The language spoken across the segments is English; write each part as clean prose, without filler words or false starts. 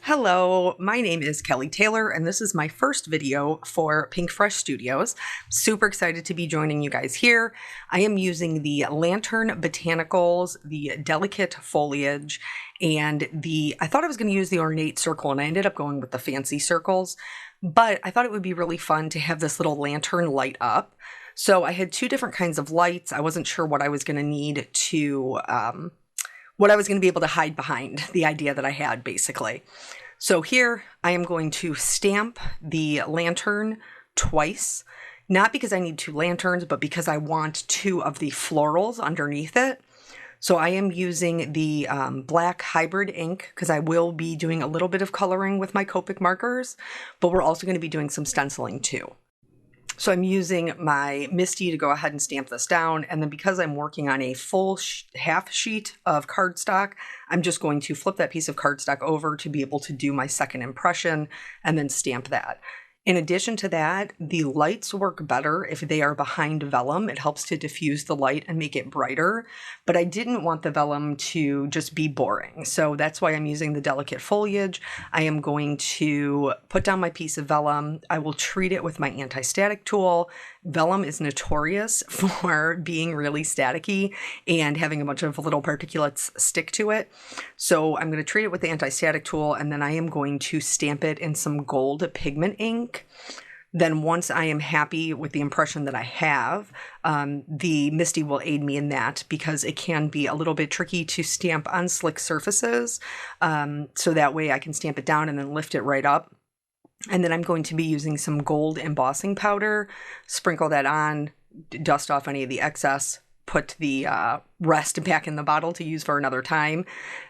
Hello, my name is Kelly Taylor, and this is my first video for Pink Fresh Studios. Super excited to be joining you guys here. I am using the Lantern Botanicals, the Delicate Foliage, and I thought I was going to use the Ornate Circle, and I ended up going with the Fancy Circles, but I thought it would be really fun to have this little lantern light up. So I had two different kinds of lights. I wasn't sure what I was going to need to what I was going to be able to hide behind the idea that I had, basically. So here I am going to stamp the lantern twice, not because I need two lanterns, but because I want two of the florals underneath it. So I am using the black hybrid ink because I will be doing a little bit of coloring with my Copic markers, but we're also going to be doing some stenciling too. So I'm using my Misty to go ahead and stamp this down. And then because I'm working on a full half sheet of cardstock, I'm just going to flip that piece of cardstock over to be able to do my second impression and then stamp that. In addition to that, the lights work better if they are behind vellum. It helps to diffuse the light and make it brighter, but I didn't want the vellum to just be boring. So that's why I'm using the Delicate Foliage. I am going to put down my piece of vellum. I will treat it with my anti-static tool. Vellum is notorious for being really staticky and having a bunch of little particulates stick to it. So I'm going to treat it with the anti-static tool, and then I am going to stamp it in some gold pigment ink. Then once I am happy with the impression that I have, the Misty will aid me in that because it can be a little bit tricky to stamp on slick surfaces. So that way I can stamp it down and then lift it right up. And then I'm going to be using some gold embossing powder, sprinkle that on, dust off any of the excess, put the rest back in the bottle to use for another time.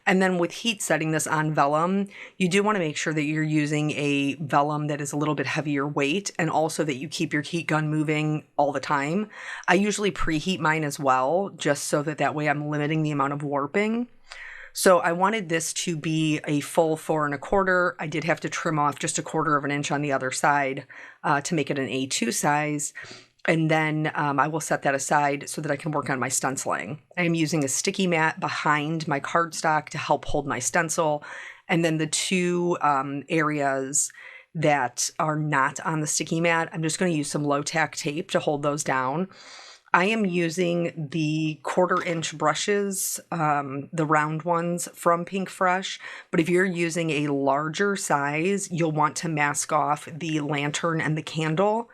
And then with heat setting this on vellum, you do want to make sure that you're using a vellum that is a little bit heavier weight and also that you keep your heat gun moving all the time. I usually preheat mine as well, just so that way I'm limiting the amount of warping. So I wanted this to be a full 4 1/4. I did have to trim off just 1/4 of an inch on the other side to make it an A2 size. And then I will set that aside so that I can work on my stenciling. I am using a sticky mat behind my cardstock to help hold my stencil. And then the two areas that are not on the sticky mat, I'm just going to use some low tack tape to hold those down. I am using the 1/4 inch brushes, the round ones from Pink Fresh, but if you're using a larger size, you'll want to mask off the lantern and the candle.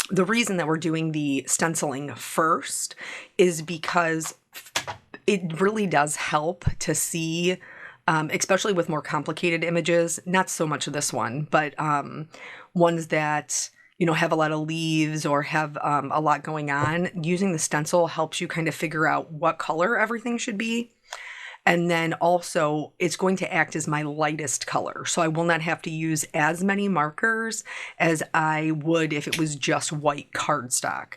The reason that we're doing the stenciling first is because it really does help to see, especially with more complicated images, not so much this one, but ones that have a lot of leaves or have a lot going on. Using the stencil helps you kind of figure out what color everything should be. And then also it's going to act as my lightest color. So I will not have to use as many markers as I would if it was just white cardstock.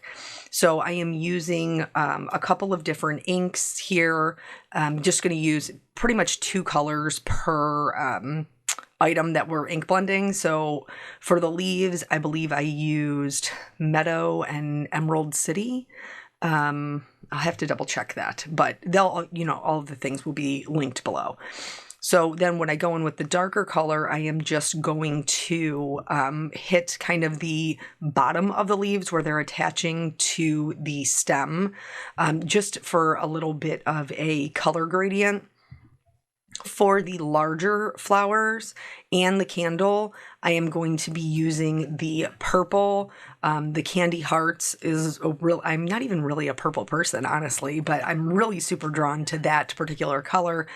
So I am using a couple of different inks here. I'm just going to use pretty much 2 colors per item that we're ink blending. So for the leaves, I believe I used Meadow and Emerald City. I'll have to double check that, but all of the things will be linked below. So then when I go in with the darker color, I am just going to hit kind of the bottom of the leaves where they're attaching to the stem, just for a little bit of a color gradient. For the larger flowers and the candle, I am going to be using the purple. The Candy Hearts is I'm not even really a purple person, honestly, but I'm really super drawn to that particular color.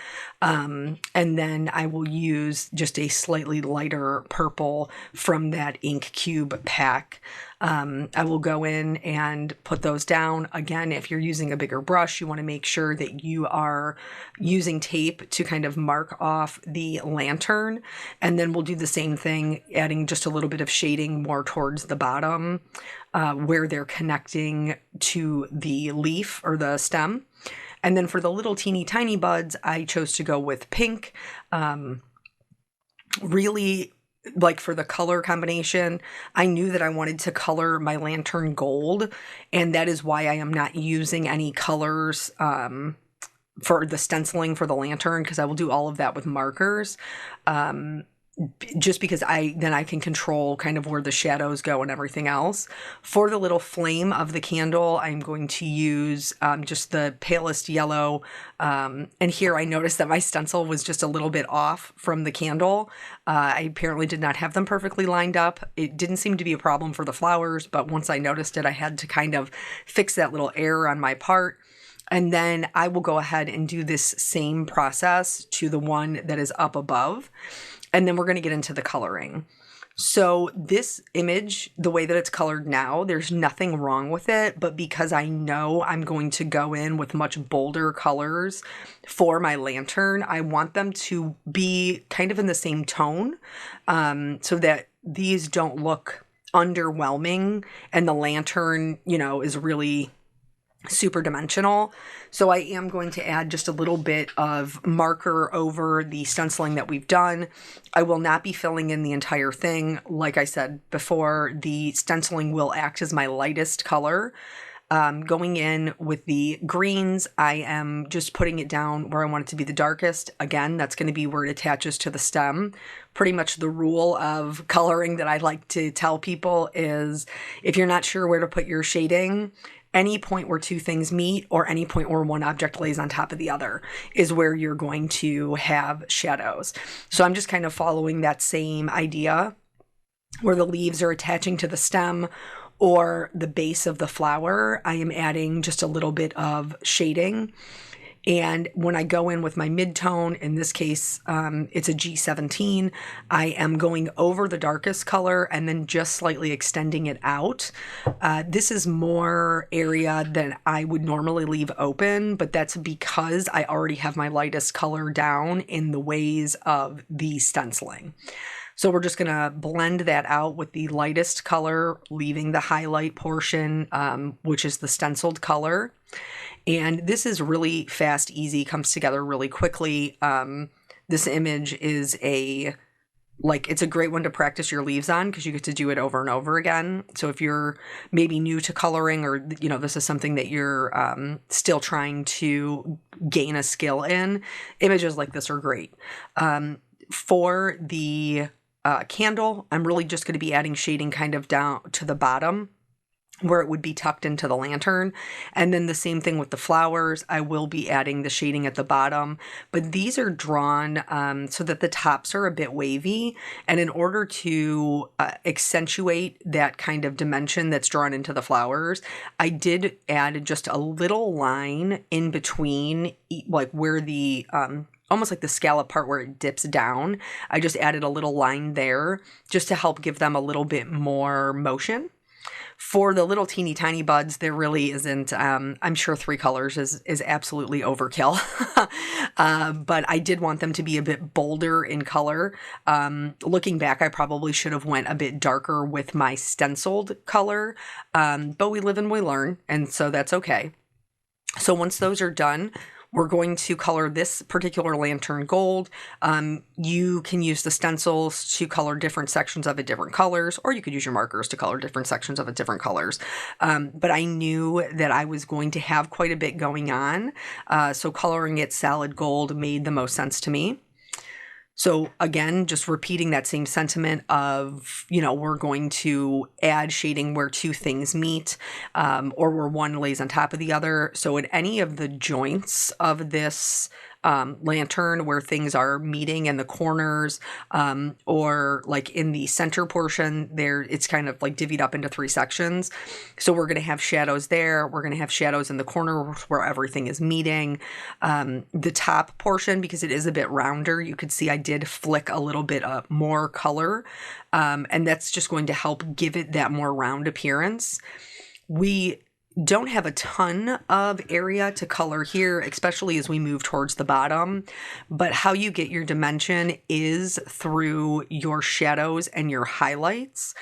And then I will use just a slightly lighter purple from that ink cube pack. I will go in and put those down. Again, if you're using a bigger brush, you want to make sure that you are using tape to kind of mark off the lantern. And then we'll do the same thing, adding just a little bit of shading more towards the bottom where they're connecting to the leaf or the stem. And then for the little teeny tiny buds, I chose to go with pink. Really, like for the color combination, I knew that I wanted to color my lantern gold, and that is why I am not using any colors for the stenciling for the lantern, because I will do all of that with markers. Just because then I can control kind of where the shadows go and everything else. For the little flame of the candle, I'm going to use just the palest yellow. And here I noticed that my stencil was just a little bit off from the candle. I apparently did not have them perfectly lined up. It didn't seem to be a problem for the flowers, but once I noticed it, I had to kind of fix that little error on my part. And then I will go ahead and do this same process to the one that is up above. And then we're going to get into the coloring. So this image, the way that it's colored now, there's nothing wrong with it. But because I know I'm going to go in with much bolder colors for my lantern, I want them to be kind of in the same tone, so that these don't look underwhelming and the lantern, is really super dimensional. So I am going to add just a little bit of marker over the stenciling that we've done. I will not be filling in the entire thing. Like I said before, the stenciling will act as my lightest color. Going in with the greens, I am just putting it down where I want it to be the darkest. Again, that's going to be where it attaches to the stem. Pretty much the rule of coloring that I like to tell people is, if you're not sure where to put your shading, any point where two things meet or any point where one object lays on top of the other is where you're going to have shadows. So I'm just kind of following that same idea where the leaves are attaching to the stem or the base of the flower. I am adding just a little bit of shading. And when I go in with my mid-tone, in this case, it's a G17, I am going over the darkest color and then just slightly extending it out. This is more area than I would normally leave open, but that's because I already have my lightest color down in the ways of the stenciling. So we're just going to blend that out with the lightest color, leaving the highlight portion, which is the stenciled color. And this is really fast, easy, comes together really quickly. This image is it's a great one to practice your leaves on because you get to do it over and over again. So if you're maybe new to coloring or, this is something that you're still trying to gain a skill in, images like this are great. For the candle, I'm really just going to be adding shading kind of down to the bottom where it would be tucked into the lantern. And then the same thing with the flowers. I will be adding the shading at the bottom, but these are drawn so that the tops are a bit wavy. And in order to accentuate that kind of dimension that's drawn into the flowers, I did add just a little line in between, like where the almost like the scallop part where it dips down. I just added a little line there just to help give them a little bit more motion. For the little teeny tiny buds, there really isn't, I'm sure 3 colors is absolutely overkill, but I did want them to be a bit bolder in color. Looking back, I probably should have went a bit darker with my stenciled color, but we live and we learn, and so that's okay. So once those are done, we're going to color this particular lantern gold. You can use the stencils to color different sections of it different colors, or you could use your markers to color different sections of it different colors. But I knew that I was going to have quite a bit going on, so coloring it solid gold made the most sense to me. So again, just repeating that same sentiment of, we're going to add shading where two things meet, or where one lays on top of the other. So at any of the joints of this lantern where things are meeting in the corners, or like in the center portion there, it's kind of like divvied up into 3 sections. So we're going to have shadows there. We're going to have shadows in the corner where everything is meeting. The top portion, because it is a bit rounder, you could see I did flick a little bit more color. And that's just going to help give it that more round appearance. We don't have a ton of area to color here, especially as we move towards the bottom, but how you get your dimension is through your shadows and your highlights.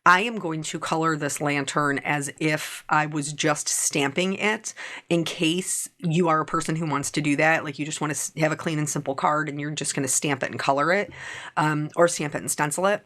I am going to color this lantern as if I was just stamping it, in case you are a person who wants to do that. Like you just want to have a clean and simple card and you're just going to stamp it and color it, or stamp it and stencil it.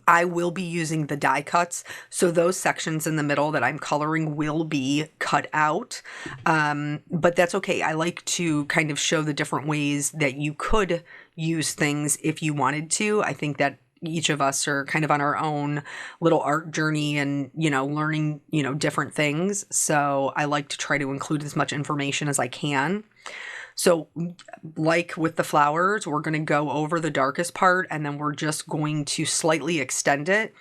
I will be using the die cuts, so those sections in the middle that I'm coloring will be cut out, but that's okay. I like to kind of show the different ways that you could use things if you wanted to. I think that each of us are kind of on our own little art journey and, learning, different things. So I like to try to include as much information as I can. So like with the flowers, we're going to go over the darkest part and then we're just going to slightly extend it.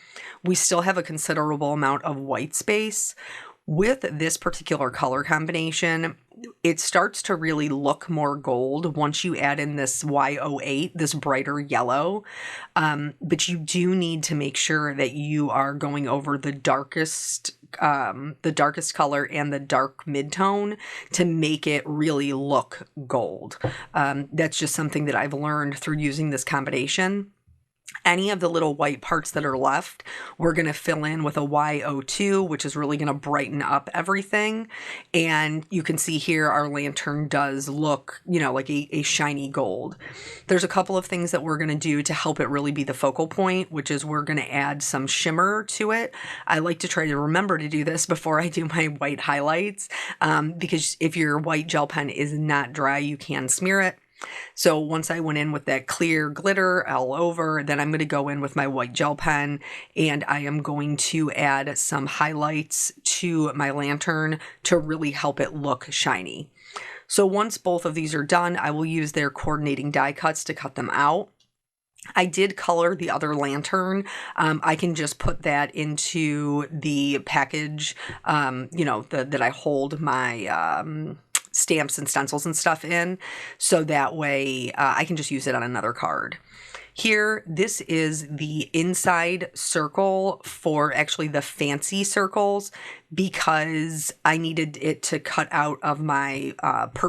We still have a considerable amount of white space. With this particular color combination, it starts to really look more gold once you add in this Y08, this brighter yellow. But you do need to make sure that you are going over the darkest color and the dark midtone to make it really look gold. That's just something that I've learned through using this combination. Any of the little white parts that are left, we're going to fill in with a Y02, which is really going to brighten up everything. And you can see here our lantern does look, like a shiny gold. There's a couple of things that we're going to do to help it really be the focal point, which is we're going to add some shimmer to it. I like to try to remember to do this before I do my white highlights, because if your white gel pen is not dry, you can smear it. So once I went in with that clear glitter all over, then I'm going to go in with my white gel pen and I am going to add some highlights to my lantern to really help it look shiny. So once both of these are done, I will use their coordinating die cuts to cut them out. I did color the other lantern. I can just put that into the package, that I hold my stamps and stencils and stuff in, so that way I can just use it on another card. Here, this is the inside circle for actually the fancy circles because I needed it to cut out of my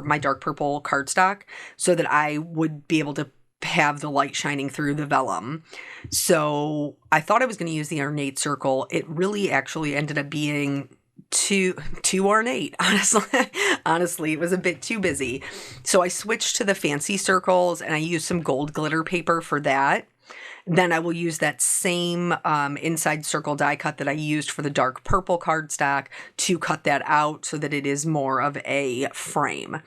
my dark purple cardstock so that I would be able to have the light shining through the vellum. So I thought I was going to use the ornate circle. It really actually ended up being too ornate, honestly. It was a bit too busy. So I switched to the fancy circles and I used some gold glitter paper for that. Then I will use that same inside circle die cut that I used for the dark purple cardstock to cut that out so that it is more of a frame.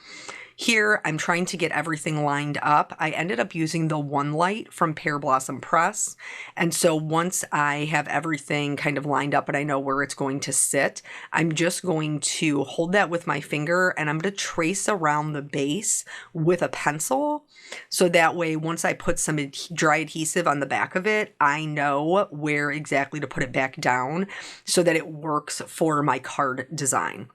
Here, I'm trying to get everything lined up. I ended up using the One Light from Pear Blossom Press. And so once I have everything kind of lined up and I know where it's going to sit, I'm just going to hold that with my finger and I'm going to trace around the base with a pencil. So that way, once I put some dry adhesive on the back of it, I know where exactly to put it back down so that it works for my card design.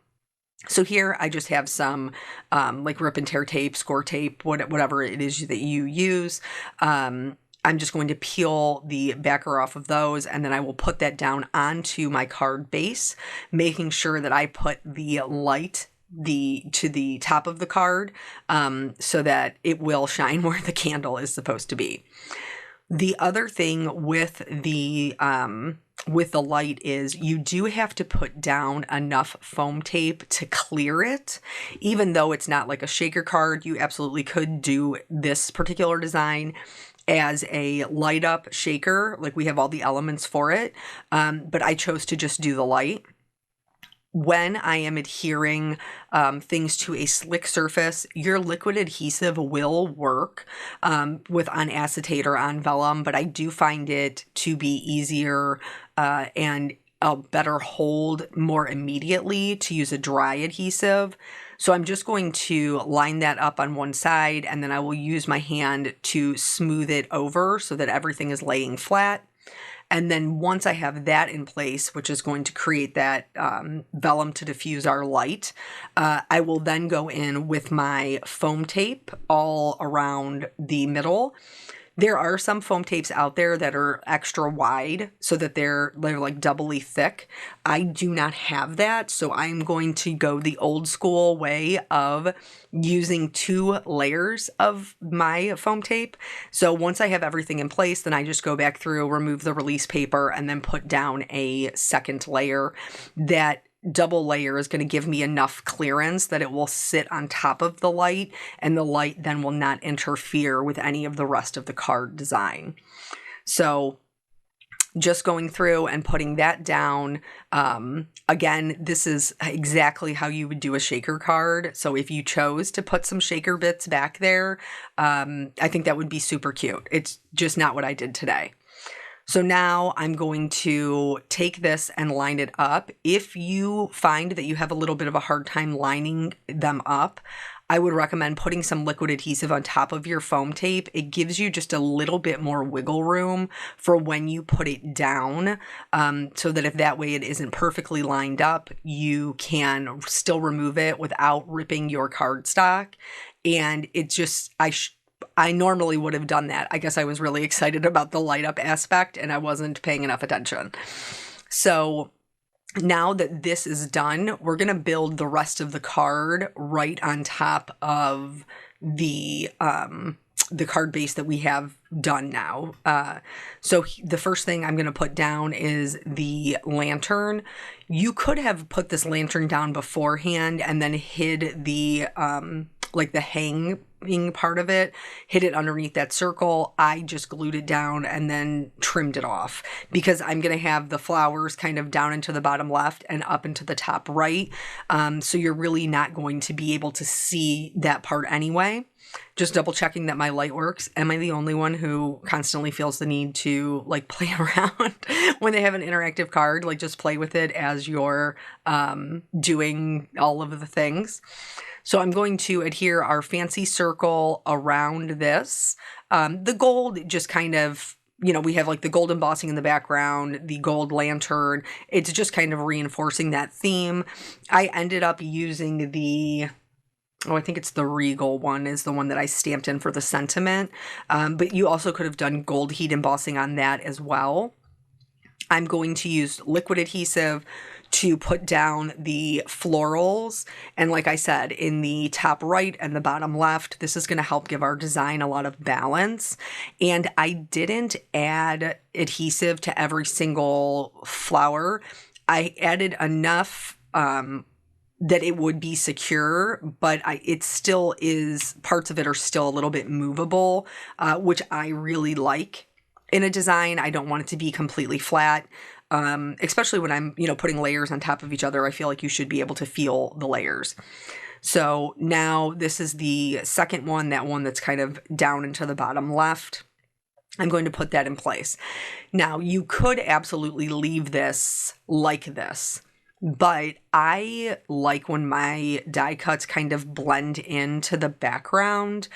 So here I just have some like rip and tear tape, score tape, whatever it is that you use. I'm just going to peel the backer off of those and then I will put that down onto my card base, making sure that I put the light to the top of the card so that it will shine where the candle is supposed to be. The other thing with the light is you do have to put down enough foam tape to clear it. Even though it's not like a shaker card, you absolutely could do this particular design as a light up shaker. Like we have all the elements for it, but I chose to just do the light. When I am adhering things to a slick surface, your liquid adhesive will work with on acetate or on vellum, but I do find it to be easier and a better hold more immediately to use a dry adhesive. So I'm just going to line that up on one side and then I will use my hand to smooth it over so that everything is laying flat. And then once I have that in place, which is going to create that vellum to diffuse our light, I will then go in with my foam tape all around the middle. There are some foam tapes out there that are extra wide so that they're like doubly thick. I do not have that, so I'm going to go the old school way of using 2 layers of my foam tape. So once I have everything in place, then I just go back through, remove the release paper, and then put down a second layer. That double layer is going to give me enough clearance that it will sit on top of the light and the light then will not interfere with any of the rest of the card design. So just going through and putting that down. Again, this is exactly how you would do a shaker card. So if you chose to put some shaker bits back there, I think that would be super cute. It's just not what I did today. So now I'm going to take this and line it up. If you find that you have a little bit of a hard time lining them up, I would recommend putting some liquid adhesive on top of your foam tape. It gives you just a little bit more wiggle room for when you put it down, so that if that way it isn't perfectly lined up, you can still remove it without ripping your cardstock. And it just, I normally would have done that. I guess I was really excited about the light up aspect and I wasn't paying enough attention. So now that this is done, we're going to build the rest of the card right on top of the card base that we have done now. So the first thing I'm going to put down is the lantern. You could have put this lantern down beforehand and then hid the, like the hanging part of it, hid it underneath that circle. I just glued it down and then trimmed it off because I'm going to have the flowers kind of down into the bottom left and up into the top right. So you're really not going to be able to see that part anyway. Just double checking that my light works. Am I the only one who constantly feels the need to like play around when they have an interactive card? Like just play with it as you're doing all of the things. So I'm going to adhere our fancy circle around this. The gold just kind of, you know, we have like the gold embossing in the background, the gold lantern. It's just kind of reinforcing that theme. I ended up using the, I think it's the Regal one is the one that I stamped in for the sentiment. But you also could have done gold heat embossing on that as well. I'm going to use liquid adhesive to put down the florals. And like I said, in the top right and the bottom left, this is going to help give our design a lot of balance. And I didn't add adhesive to every single flower. I added enough that it would be secure, but it still is, parts of it are still a little bit movable, which I really like in a design. I don't want it to be completely flat. Especially when I'm, you know, putting layers on top of each other, I feel like you should be able to feel the layers. So now this is the second one, that one that's kind of down into the bottom left. I'm going to put that in place. Now you could absolutely leave this like this, but I like when my die cuts kind of blend into the background.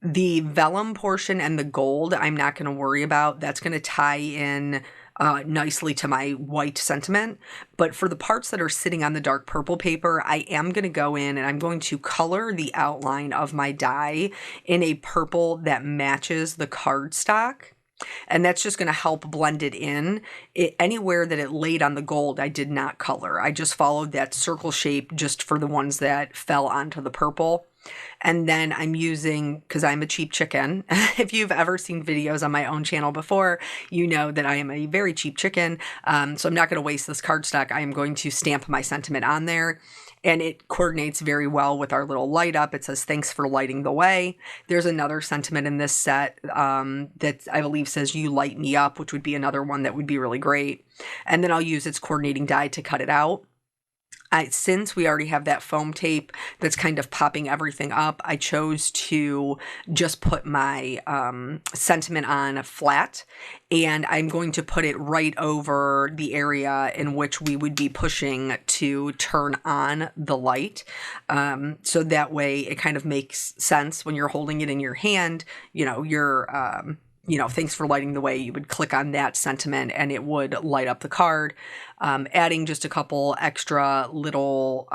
The vellum portion and the gold, I'm not going to worry about. That's going to tie in nicely to my white sentiment. But for the parts that are sitting on the dark purple paper, I am going to go in and I'm going to color the outline of my die in a purple that matches the cardstock. And that's just going to help blend it in. Anywhere that it laid on the gold, I did not color. I just followed that circle shape just for the ones that fell onto the purple. And then I'm using, because I'm a cheap chicken, if you've ever seen videos on my own channel before, you know that I am a very cheap chicken. So I'm not going to waste this cardstock. I am going to stamp my sentiment on there. And it coordinates very well with our little light up. It says, "Thanks for lighting the way." There's another sentiment in this set that I believe says, "You light me up," which would be another one that would be really great. And then I'll use its coordinating die to cut it out. Since we already have that foam tape that's kind of popping everything up, I chose to just put my sentiment on flat, and I'm going to put it right over the area in which we would be pushing to turn on the light. So that way it kind of makes sense when you're holding it in your hand. You know, you're "Thanks for lighting the way." You would click on that sentiment and it would light up the card. Adding just a couple extra little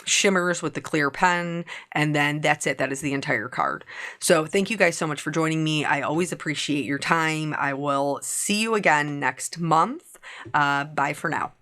shimmers with the clear pen, and then that's it. That is the entire card. So thank you guys so much for joining me. I always appreciate your time. I will see you again next month. Bye for now.